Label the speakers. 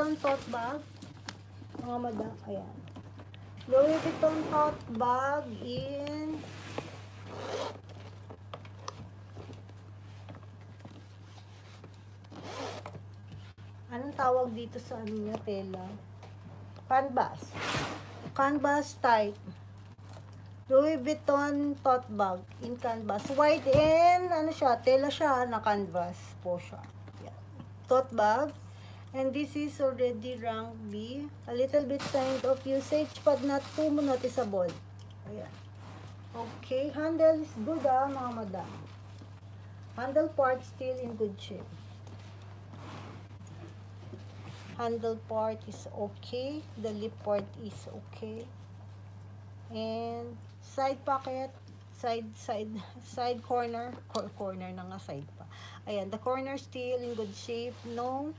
Speaker 1: Vuitton tote bag. Mga madam, ayan. Louis Vuitton tote bag in anong tawag dito sa ano niya, tela? Canvas. Canvas type. Louis Vuitton tote bag in canvas. White and ano siya, tela siya na canvas po siya. Yan. Tote bag. And this is already rank B. A little bit sign of usage but not too noticeable. Ayan. Okay. Handle is good mga madam. Handle part still in good shape. Handle part is okay. The lip part is okay. And side pocket, side corner na nga, side pa. Ayan, the corner still in good shape. No